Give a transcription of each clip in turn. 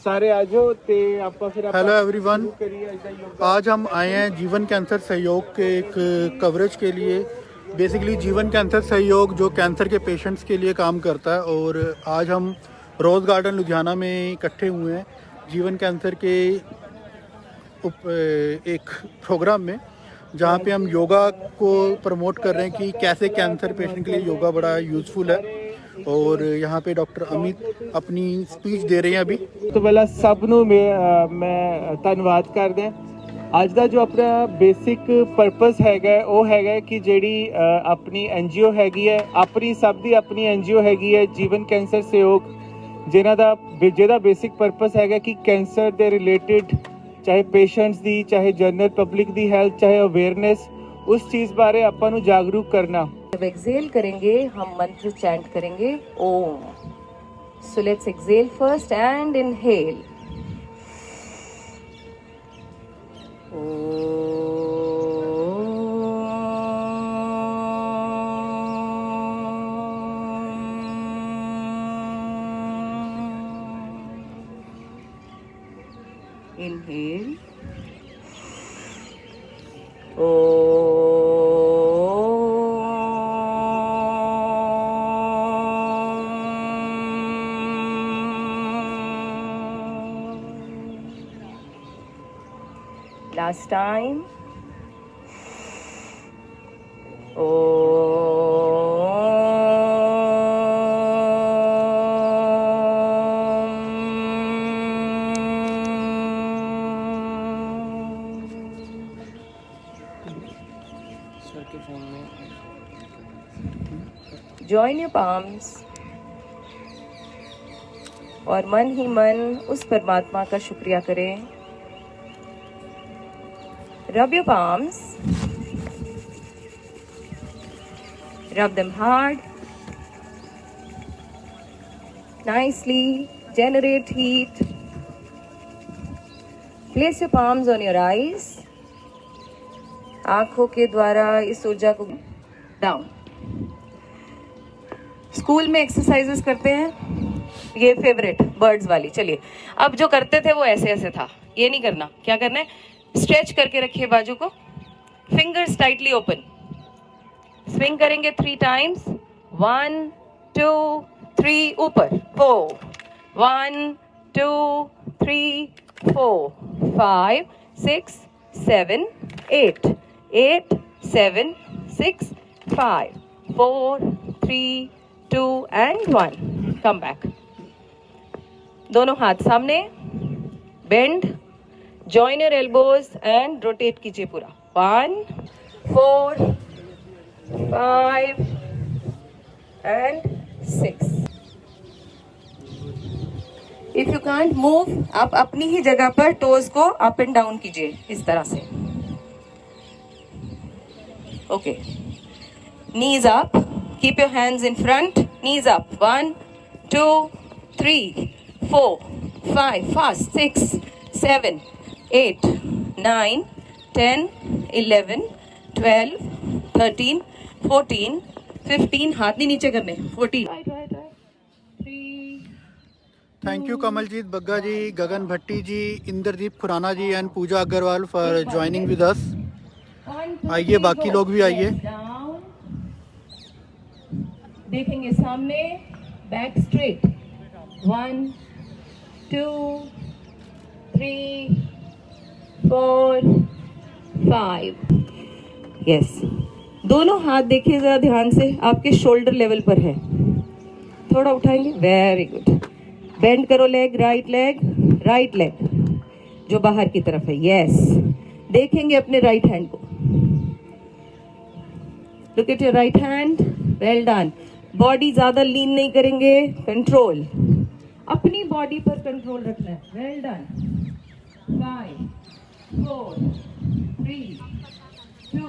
सारे आ जाओ ते ਆਪਾਂ ਫਿਰ हेलो एवरीवन, आज हम आए हैं जीवन कैंसर सहयोग के एक कवरेज के लिए। बेसिकली जीवन कैंसर सहयोग जो कैंसर के पेशेंट्स के लिए काम करता है, और आज हम रोज़ गार्डन लुधियाना में इकट्ठे हुए हैं जीवन कैंसर के एक प्रोग्राम में, जहाँ पे हम योगा को प्रमोट कर रहे हैं कि कैसे कैंसर पेशेंट के लिए योगा बड़ा यूज़फुल है। और यहाँ पे डॉक्टर अमित अपनी स्पीच दे रहे हैं अभी। तो पहला सब ਨੂੰ ਮੈਂ ਧੰਨਵਾਦ ਕਰਦਾ। ਅੱਜ ਦਾ ਜੋ ਆਪਣਾ ਬੇਸਿਕ ਪਰਪਸ ਹੈਗਾ ਉਹ ਹੈਗਾ ਕਿ ਜਿਹੜੀ ਆਪਣੀ ਐਨਜੀਓ ਹੈਗੀ ਹੈ, ਆਪਣੀ ਸਭ ਦੀ ਆਪਣੀ ਐਨਜੀਓ ਹੈਗੀ ਹੈ ਜੀਵਨ ਕੈਂਸਰ ਸਹਿਯੋਗ, ਜਿਹਦਾ ਬੇਸਿਕ ਪਰਪਸ ਹੈਗਾ ਕਿ ਕੈਂਸਰ ਦੇ ਰਿਲੇਟਡ ਚਾਹੇ ਪੇਸ਼ੈਂਟਸ ਦੀ, ਚਾਹੇ ਜਨਰਲ ਪਬਲਿਕ ਦੀ ਹੈਲਥ, ਚਾਹੇ ਅਵੇਅਰਨੈਸ, उस चीज़ बारे अपन ਨੂੰ जागरूक करना। जब एक्सेल करेंगे हम मंत्र चैंट करेंगे Om. So let's exhale first and inhale. Inhale Last time. Join your palms और मन ही मन उस परमात्मा का शुक्रिया करें। Rub your palms, rub them hard, nicely, generate heat. Place your palms on your eyes. आँखों के द्वारा इस ऊर्जा को डाउन। स्कूल में एक्सरसाइजेस करते हैं, ये फेवरेट बर्ड्स वाली। चलिए, अब जो करते थे वो ऐसे ऐसे था, ये नहीं करना। क्या करना है? स्ट्रेच करके रखिए बाजू को, फिंगर्स टाइटली ओपन, स्विंग करेंगे 3 टाइम्स। 1 2 3 ऊपर 4 1 2 3 4 5 6 7 8 8 7 6 5 4 3 2 and 1। कम बैक, दोनों हाथ सामने, bend, join your elbows and rotate कीजिए पूरा। 1 4 5 and 6। If you can't move, आप अपनी ही जगह पर टोज को अप एंड डाउन कीजिए इस तरह से। Okay, knees up, keep your hands in front, knees up. 1 2 3 4 5 fast 6 7 8 9 10 11 12 13 14 15, हाथ नहीं नीचे करने, 14। Thank you Kamaljeet Bagga ji, Gagan Bhatti ji, Inderdeep Khurana ji and Pooja Agarwal for joining with us. आइए, बाकी लोग भी आइए। देखेंगे सामने, बैक स्ट्रेट। 1 2 3 4 5। यस, दोनों हाथ देखिए जरा ध्यान से, आपके शोल्डर लेवल पर है। थोड़ा उठाएंगे, वेरी गुड। बेंड करो लेग, राइट लेग जो बाहर की तरफ है। यस, देखेंगे अपने राइट हैंड को। Look at your right hand, well done. Body ज्यादा लीन नहीं करेंगे, कंट्रोल, अपनी बॉडी पर कंट्रोल रखना है। Well done. 5 4 3 2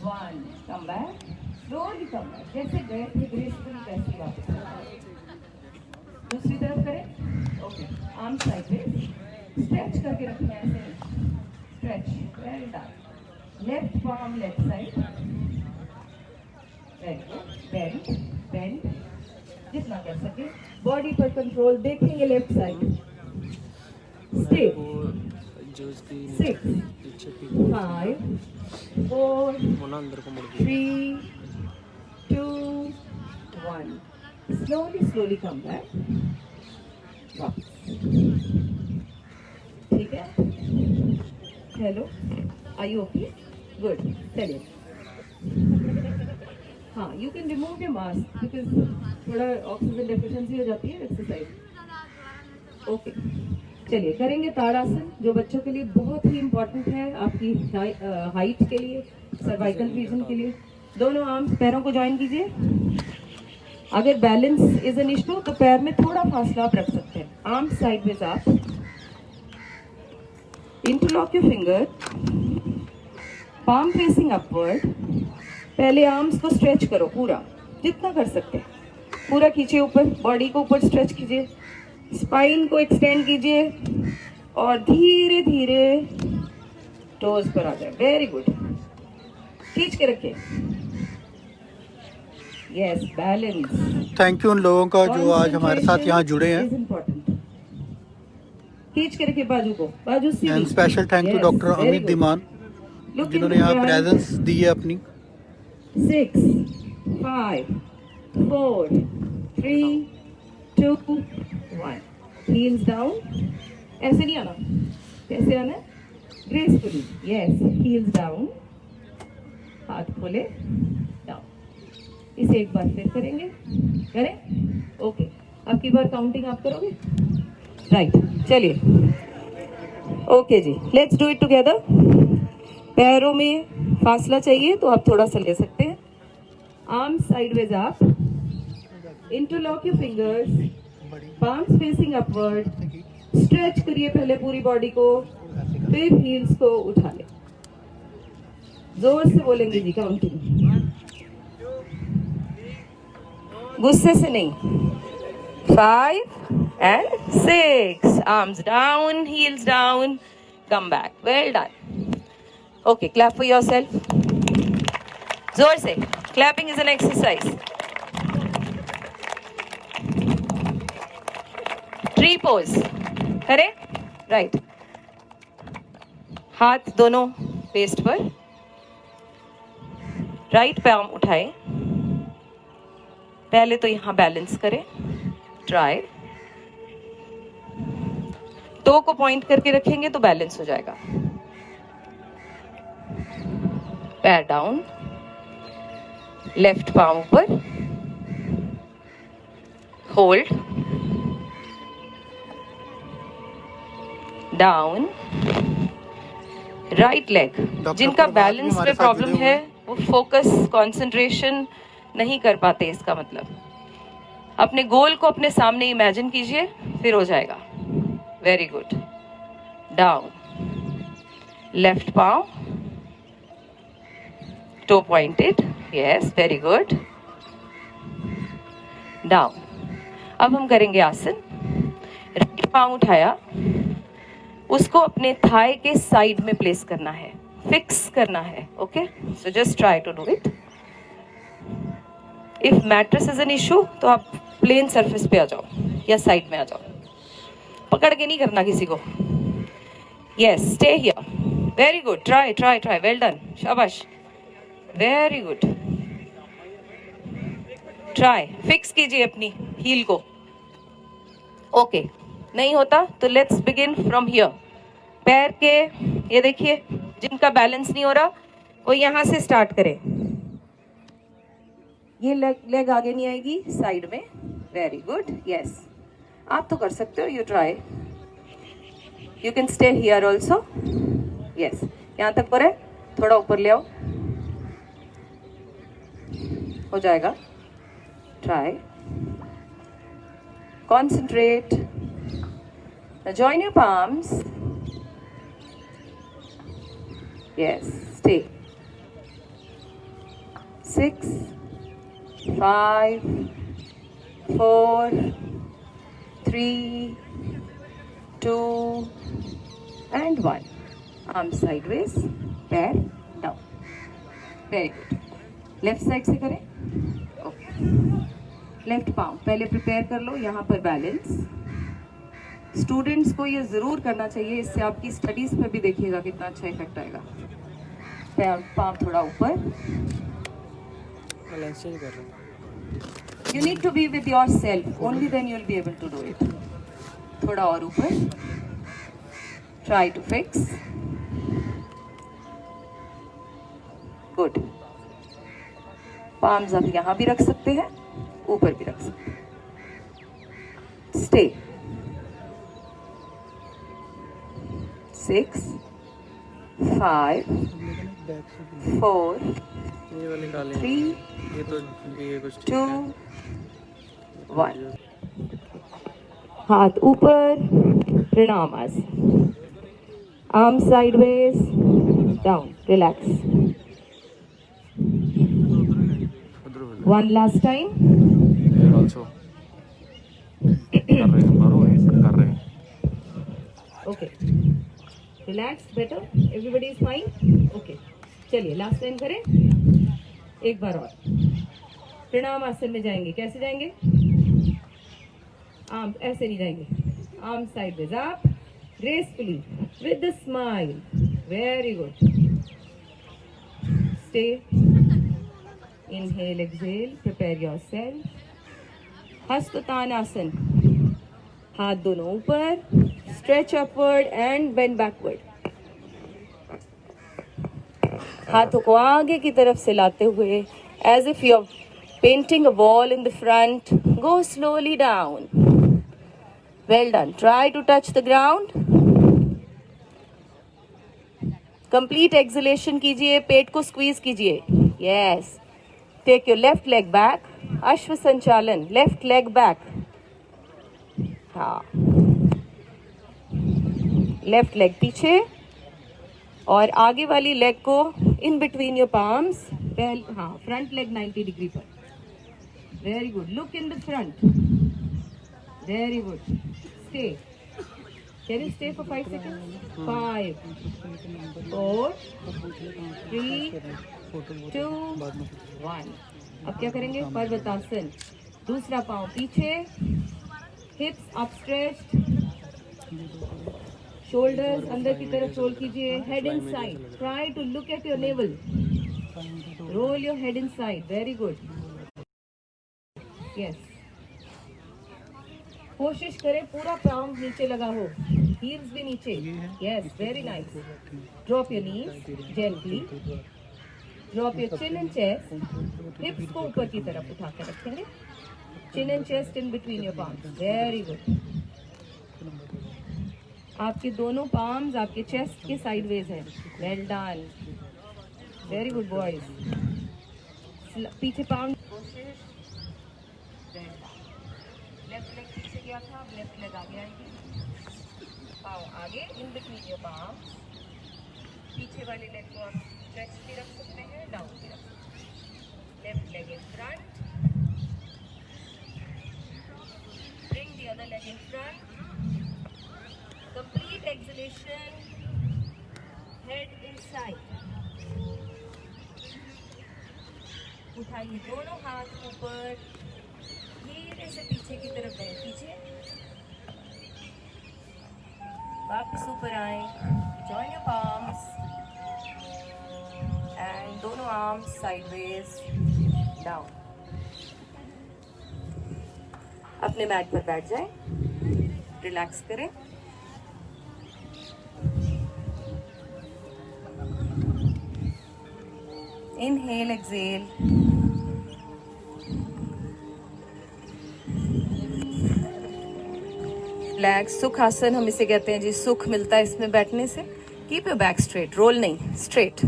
1। Come back, slowly come back, जैसे गए थे ग्रेसफुली वैसे वापस। दूसरी तरफ करें। ओके, आर्म साइडवेज, स्ट्रेच करके रखना है ऐसे। Stretch, well done. Left palm left side, very good. Bend जितना कर सके, बॉडी बॉडी पर कंट्रोल, देखेंगे left side, stay, 6 5 4 3 2 1, slowly come back, ठीक है, hello, are you okay, good, चलिए, हाँ, you can remove your mask because थोड़ा ऑक्सीजन डेफिशिएंसी हो जाती है एक्सरसाइज, ओके, चलिए करेंगे ताड़ासन, जो बच्चों के लिए बहुत ही इम्पोर्टेंट है, आपकी हाइट के लिए, सर्वाइकल रीजन के लिए। दोनों आर्म्स पैरों को ज्वाइन कीजिए। अगर बैलेंस इज एन इशू तो पैर में थोड़ा फासला आप रख सकते हैं। Arms sideways up, interlock your finger, palm facing upward. पहले आर्म्स को स्ट्रेच करो पूरा, जितना कर सकते हैं, पूरा खींचिए ऊपर, बॉडी को ऊपर स्ट्रेच कीजिए, स्पाइन को एक्सटेंड कीजिए और धीरे धीरे टोज पर आ जाए। वेरी गुड, खींच के रखिए, यस, बैलेंस। थैंक यू उन लोगों का जो आज हमारे साथ यहाँ जुड़े हैं। खींच के रखिए बाजू को, बाजू सीधी। And special thank to doctor Amit Dhiman जिन्होंने यहाँ प्रेजेंस दी है अपनी। 6 5 4 3 2 1, हील्स डाउन। ऐसे नहीं आना, कैसे आना है, ग्रेसफुली, यस, हील्स डाउन, हाथ खोले, डाउन। इसे एक बार फिर करेंगे, करें, ओके। अब की बार काउंटिंग आप करोगे, राइट, चलिए, okay ji, let's do it together. पैरों में फासला चाहिए तो आप थोड़ा सा ले सकते हैं। Arms sideways up, interlock your fingers, palms facing upward, stretch करिए पहले पूरी बॉडी को, फिर हील्स को उठा ले। जोर से बोलेंगे जी काउंटिंग, गुस्से से नहीं। 5 and 6, arms down, heels down, come back, well done, okay, clap for yourself, जोर से, clapping is an exercise। Tree pose करें, राइट, हाथ दोनों वेस्ट पर, राइट पाम उठाए, पहले तो यहां बैलेंस करें, ट्राई, टो को पॉइंट करके रखेंगे तो बैलेंस हो जाएगा। पैर डाउन, लेफ्ट पाम ऊपर, होल्ड, डाउन, राइट लेग। जिनका बैलेंस पे प्रॉब्लम है वो फोकस कंसंट्रेशन नहीं कर पाते, इसका मतलब अपने गोल को अपने सामने इमेजिन कीजिए, फिर हो जाएगा। वेरी गुड, डाउन, लेफ्ट पाव, toe pointed, yes, very good, down. अब हम करेंगे आसन। राइट पाव उठाया, उसको अपने थाई के साइड में प्लेस करना है, फिक्स करना है, okay, so just try to do it. If mattress is an issue तो आप प्लेन सरफेस पे आ जाओ या साइड में आ जाओ, पकड़ के नहीं करना किसी को। Yes, stay here, very good, try try try, well done, शाबाश, वेरी गुड, ट्राई, फिक्स कीजिए अपनी हील को, ओके। नहीं होता तो लेट्स बिगिन फ्रॉम हियर। पैर के, ये देखिए, जिनका बैलेंस नहीं हो रहा वो यहां से स्टार्ट करें। ये लेग आगे नहीं आएगी, साइड में, वेरी गुड, यस, आप तो कर सकते हो, you try, you can stay here also, yes, यहां तक पर है, थोड़ा ऊपर ले आओ, हो जाएगा, try, concentrate, join your palms, yes, stay, 6 5 4 3 2 and 1, arms sideways, पैर down, very good। Left side से करें, ओके, लेफ्ट पाम पहले प्रिपेयर कर लो, यहाँ पर बैलेंस। स्टूडेंट्स को ये जरूर करना चाहिए, इससे आपकी स्टडीज पर भी देखिएगा कितना अच्छा इफेक्ट आएगा। पाम थोड़ा ऊपर, you need to be with your self, only then you will be able to do it. थोड़ा और ऊपर, try to fix, good. Palms आप यहाँ भी रख सकते हैं, ऊपर भी रख सकते हैं। स्टे 6 5 4 3 2 1। हाथ ऊपर, प्रणाम आसन, arm sideways down, relax. One last time. Okay. Relax, better. Everybody is fine. Okay. चलिए लास्ट टाइम करें, एक बार और। प्रणाम आसन में जाएंगे, कैसे जाएंगे? आर्म ऐसे नहीं जाएंगे, arm sideways up, gracefully with the smile, very good. Stay, inhale, exhale, prepare yourself. हस्तोत्तानासन, हाथ दोनों ऊपर, stretch upward and bend backward. हाथों को आगे की तरफ से लाते हुए, as if you're painting a wall in the front, go slowly down. Well done. Try to touch the ground. Complete exhalation कीजिए, पेट को squeeze कीजिए. Yes. Take your left leg back, अश्व संचालन, left leg back, हाँ, left leg पीछे और आगे वाली leg को in between your palms, हाँ, front leg 90 degree पर, very good, look in the front, very good, stay, can you stay for 5 seconds, 5 4 3 2 1। अब क्या करेंगे? पर्वतासन, दूसरा पांव पीछे, हिप्स अपस्ट्रेच्ड, शोल्डर्स अंदर की तरफ रोल कीजिए, head inside, try to look at your navel, roll your head inside, very good, yes. कोशिश करें पूरा पांव नीचे लगा हो, हील्स भी नीचे, yes, very nice. Drop your knees gently, drop your chin and chest, hips को ऊपर की तरफ उठा कर रखेंगे, chin and chest in between your palms, very good. आपके दोनों पाम्स आपके चेस्ट के साइडवेज है, well done, very good boys. पीछे पाम, लेफ्ट लेग पीछे गया था, लेफ्ट लेग आगे आएगी, पाँव आगे इन बिटवीन योर पाम्स, पीछे वाली लेग को आप स्ट्रेच भी रख सकते हैं, डाउन भी रख सकते हैं, left leg in front, bring the other leg in front, complete acceleration, head inside, उठाइए दोनों हाथ ऊपर, धीरे से पीछे की तरफ गए, पीछे वापस ऊपर आए, जॉइन योर पाम्स एंड दोनों आर्म्स साइडवेज डाउन। अपने मैट पर बैठ जाएं, रिलैक्स करें, इनहेल, एक्सहेल, रिलैक्स। सुख आसन हम इसे कहते हैं जी, सुख मिलता है इसमें बैठने से। Keep your back straight, roll नहीं, स्ट्रेट।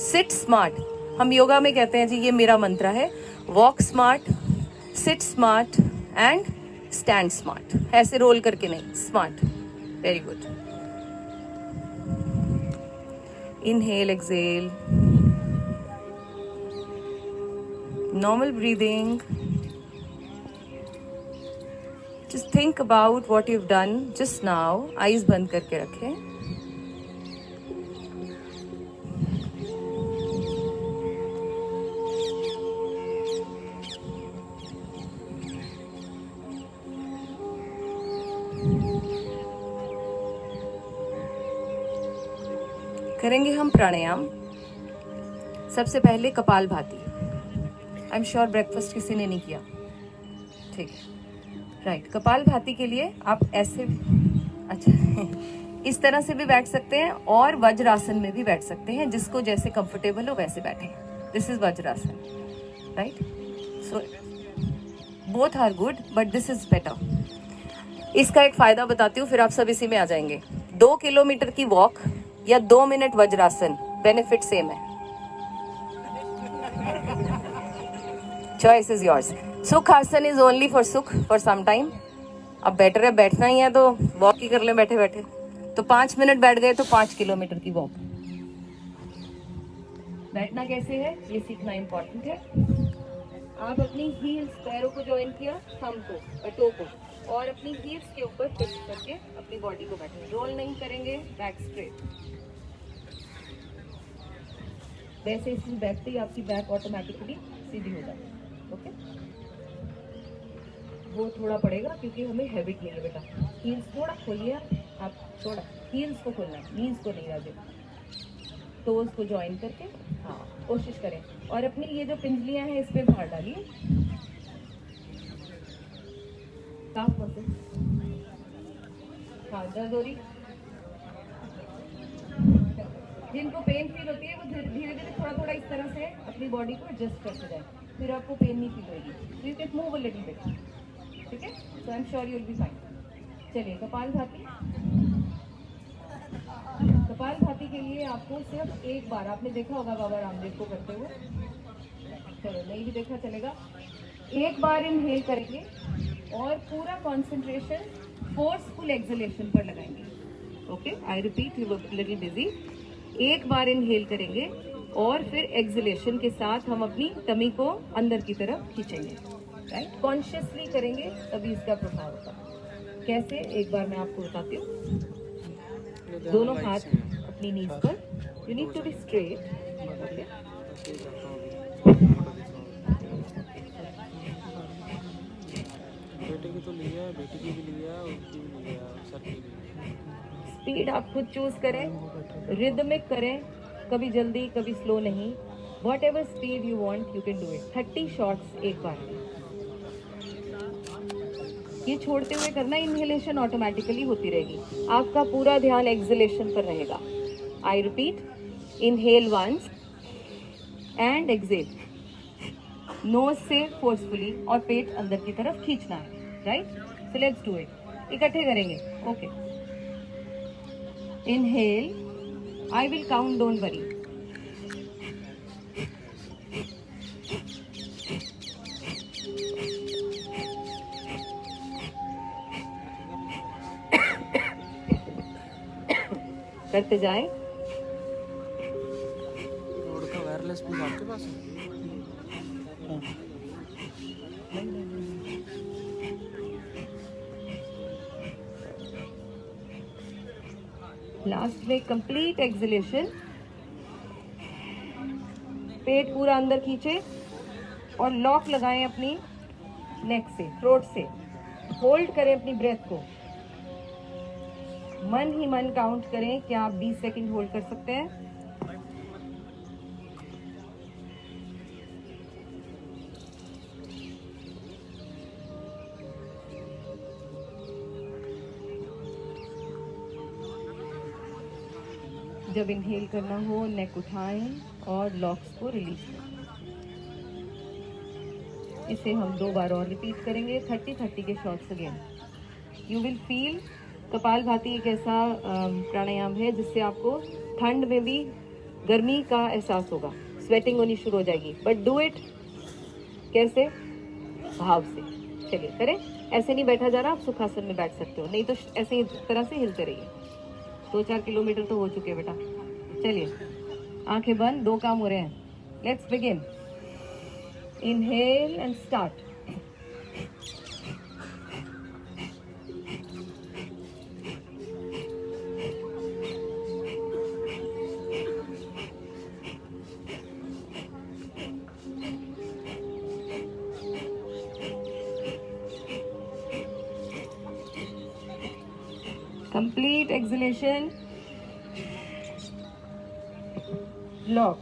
सिट स्मार्ट, हम योगा में कहते हैं जी, ये मेरा मंत्र है, walk smart, sit smart and stand smart. ऐसे रोल करके नहीं, smart, very good. Inhale, exhale, normal breathing. Just think about what you've done just now. Eyes बंद करके रखें। करेंगे हम प्राणायाम। सबसे पहले कपाल भाती। आई एम श्योर ब्रेकफास्ट किसी ने नहीं किया, ठीक है, राइट। कपाल भाती के लिए आप ऐसे, अच्छा इस तरह से भी बैठ सकते हैं और वज्रासन में भी बैठ सकते हैं, जिसको जैसे कंफर्टेबल हो वैसे बैठे। This is vajrasana, right. So both are good but this is better. इसका एक फायदा बताती हूँ, फिर आप सब इसी में आ जाएंगे। 2 किलोमीटर की वॉक या 2 मिनट वज्रासन, बेनिफिट सेम है। Choice is yours. सुख आसन इज ओनली फॉर सुख फॉर सम टाइम। अब बेटर है बैठना ही है तो वॉक ही कर ले बैठे बैठे। तो 5 मिनट बैठ गए तो 5 किलोमीटर की वॉक। बैठना कैसे है ये सीखना इंपॉर्टेंट है। आप अपनी हील्स, पैरों को ज्वाइन किया, थंब को, टो को, और अपनी हील्स के ऊपर फिक्स करके अपनी बॉडी को बैठे। रोल नहीं करेंगे, बैक स्ट्रेट। वैसे इसमें बैठते ही आपकी बैक ऑटोमेटिकली सीधी हो जाती है। ओके, वो थोड़ा पड़ेगा क्योंकि हमें हैबिट नहीं है बेटा। हील्स थोड़ा खोलिए आप, थोड़ा हील्स को खोलना है, नीज को नहीं राजे। टोज को ज्वाइन करके, हाँ कोशिश करें। और अपनी ये जो पिंजलियां हैं इस पे भार डालिए। काफ मसल, हाँ दर्द हो रही, जिनको पेन फील होती है वो धीरे धीरे थोड़ा थोड़ा इस तरह से अपनी बॉडी को एडजस्ट करते जाए, फिर आपको पेन नहीं फील होगी। So you can move a little bit, ठीक है। So I am sure you will be fine. चलिए कपाल भाती। कपाल भाती के लिए आपको सिर्फ एक बार, आपने देखा होगा बाबा रामदेव को करते हुए, चलो नहीं भी देखा चलेगा। एक बार इनहेल करेंगे और पूरा कंसंट्रेशन फोर्सफुल एक्सहेलेशन पर लगाएंगे। Okay, I repeat, you were little busy. एक बार इनहेल करेंगे और फिर एक्सहेलेशन के साथ हम अपनी टमी को अंदर की तरफ खींचेंगे, राइट। कॉन्शियसली करेंगे तभी इसका प्रभाव होगा। कैसे, एक बार मैं आपको बताती हूँ। दोनों हाथ अपनी नीज पर, you need to be straight. बेटे की तो लिया, बेटी की भी लिया, उनकी भी लिया, सर की भी। स्पीड आप खुद चूज करें, रिदमिक करें, कभी जल्दी कभी स्लो नहीं। What ever speed you want you can do it. 30 shots एक बार में। ये छोड़ते हुए करना, इनहेलेशन ऑटोमेटिकली होती रहेगी। आपका पूरा ध्यान एक्सहेलेशन पर रहेगा। I repeat, inhale once and exhale. Nose से फोर्सफुली और पेट अंदर की तरफ खींचना है, right. So let's do it. इकट्ठे करेंगे, okay. Inhale, I will count, don't worry. करते जाएं। रोड का वायरलेस भी आपके पास है? लास्ट में कंप्लीट एक्सहेलेशन। पेट पूरा अंदर खींचे और लॉक लगाएं अपनी नेक से, थ्रोट से। होल्ड करें अपनी ब्रेथ को। मन ही मन काउंट करें। क्या आप 20 सेकंड होल्ड कर सकते हैं? जब इनहेल करना हो नेक उठाएं और लॉक्स को रिलीज करें। इसे हम 2 बार और रिपीट करेंगे। 30-30 के shots again. You will feel कपाल भाती एक ऐसा प्राणायाम है जिससे आपको ठंड में भी गर्मी का एहसास होगा, स्वेटिंग होनी शुरू हो जाएगी। बट डू इट कैसे? भाव से। चलिए करें। ऐसे नहीं बैठा जा रहा, आप सुखासन में बैठ सकते हो, नहीं तो ऐसे ही तरह से हिलते रहिए। 2-4 किलोमीटर तो हो चुके हैं बेटा। चलिए आंखें बंद, 2 काम हो रहे हैं। Let's begin. Inhale and start. Complete exhalation. Lock